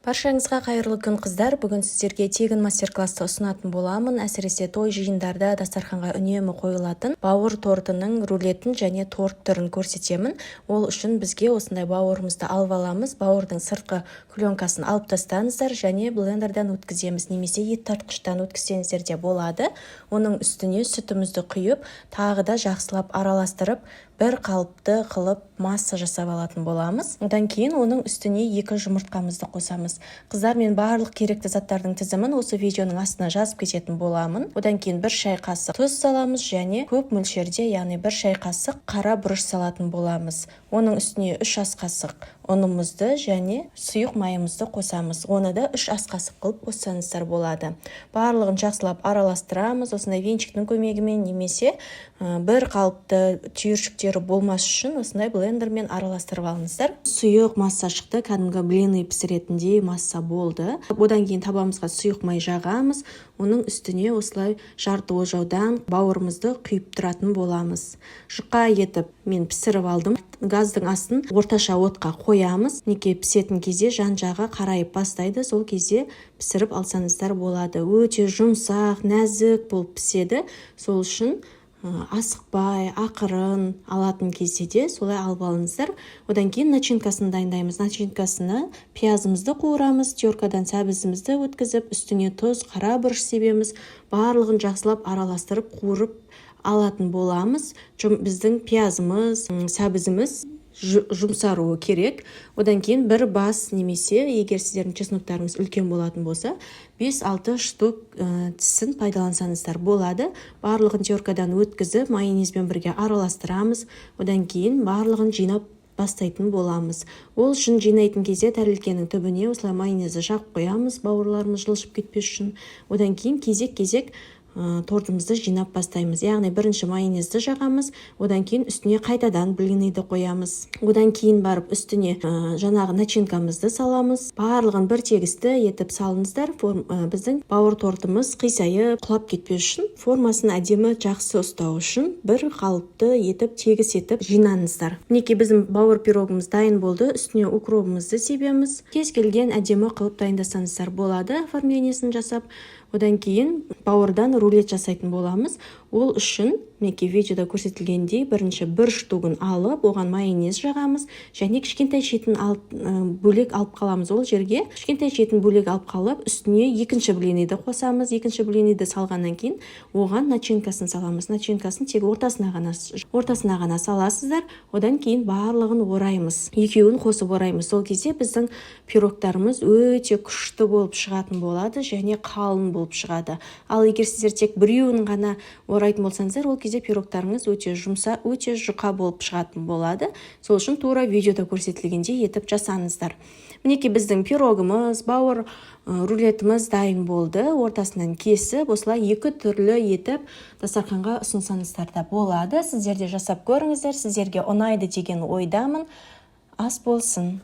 Баршаңызға қайырлы күн қыздар. Бүгін сіздерге тегін мастер-классты ұсынатын боламын. Әсіресе той жиындарда дастарханға үнемі қойылатын бауыр тортының рулетін және торт түрін көрсетемін. Ол үшін бізге осындай бауырымызды алып аламыз. Бауырдың сыртқы пленкасын алып тастаңыздар және блендерден өткіземіз, немесе ет тартқыштан өткізсеңіздер де болады. Оның үстіне сүтімізді құйып, тағы да жақсылап араластырып, бір қалыпты қылып масса жасап алатын боламыз. Одан кейін оның үстіне 2 жұмыртқамызды қосамыз. Қыздар, мен барлық керекті заттардың тізімін осы видеоның астына жазып кететін боламын. Одан кейін 1 шай қасық тұз саламыз және көп мөлшерде, яғни 1 шай қасық қара бұрыш салатын боламыз. Оның үстіне 3 ас қасық ұнымызды және сұйық майымызды қосамыз. Оны да 3 ас қасық қылып қоссаңыздар болады. Барлығын жақсылап араластырамыз. Осындай венчиктің көмегімен, немесе бір қалыпты түйіршіктері болмас үшін осындай блендермен араластырып алыңыздар. Сұйық масса шықты, кәдімгі блины пісіретіндей масса болды. Одан кейін табамызға сұйық май жағамыз. Оның үстіне осылай жарты ожаудан бауырымызды құйып тұратын боламыз. Жұқа етіп мен пісіріп алдым. Газдың астын орташа отқа қоямыз. Неке пісетін кезде жан-жағы қарайып бастайды. Сол кезде пісіріп алсаңыздар болады. Өте жұмсақ, нәзік болып піседі. Сол үшін асықпай, ақырын алатын кезде де солай алып алыңыздар. Одан кейін начинкасын дайындаймыз. Начинкасына пиязымызды қуырамыз, теркадан сәбізімізді өткізіп, үстіне тұз, қара бұрыш себеміз. Барлығын жақсылап араластырып, қуырып алатын боламыз. Біздің пиязымыз, сәбізіміз жұмсаруы керек. Одан кейін бір бас, немесе егер сіздердің чесноктарыңыз үлкен болатын болса, 5-6 штук тісін пайдалансаңыздар болады. Барлығын теркадан өткізіп, майонезбен бірге араластырамыз. Одан кейін барлығын жинап бастайтын боламыз. Ол үшін жинайтын кезде тәрелкенің түбіне осылай майонезді жағып қоямыз, бауырларымыз жылжып кетпес үшін. Одан кейін кезек-кезек тортымызды жинап бастаймыз. Яғни бірінші майонезді жағамыз, одан кейін үстіне қайтадан блиниді қоямыз. Одан кейін барып үстіне жаңағы начинкамызды саламыз. Барлығын бір тегісті етіп салыңыздар. Біздің бауыр тортымыз қисайып, құлап кетпес үшін, формасын әдемі жақсы ұстау үшін бір қалыпты етіп, тегіс етіп жинаңыздар. Мінекей біздің бауыр пирогымыз дайын болды. Үстіне укропымызды себеміз. Кез келген әдемі қылып дайындасаңыздар болады, оформлениесін жасап. Одан кейін бауырдан рулет жасайтын боламыз. Ол үшін мінекей видеода көрсетілгендей бірінші 1 штугын алып, оған майонез жағамыз және кішкентай шетін бөлек алып қаламыз. Ол жерге кішкентай шетін бөлек алып қалып, үстіне екінші блиниді қосамыз. Екінші блиниді салғаннан кейін оған начинкасын саламыз. Начинкасын тек ортасына ғана саласыздар. Одан кейін барлығын ораймыз. Екеуін қосып ораймыз. Сол кезде біздің пирогтарымыз өте күшті болып шығатын болады және қалың болып шығады. Ал егер сіздер тек біреуін ғана орайтын болсаңыздар, ол кезде пирогтарыңыз өте жұмсақ, өте жұқа болып шығатын болады. Сол үшін тура видеода көрсетілгендей етіп жасаңыздар. Мінекей біздің пирогымыз, бауыр рулетіміз дайын болды. Ортасынан кесіп, осылай 2 түрлі етіп дастарханға ұсынсаңыздар да болады. Сіздер де жасап көріңіздер. Сіздерге ұнайды деген ойдамын. Ас болсын.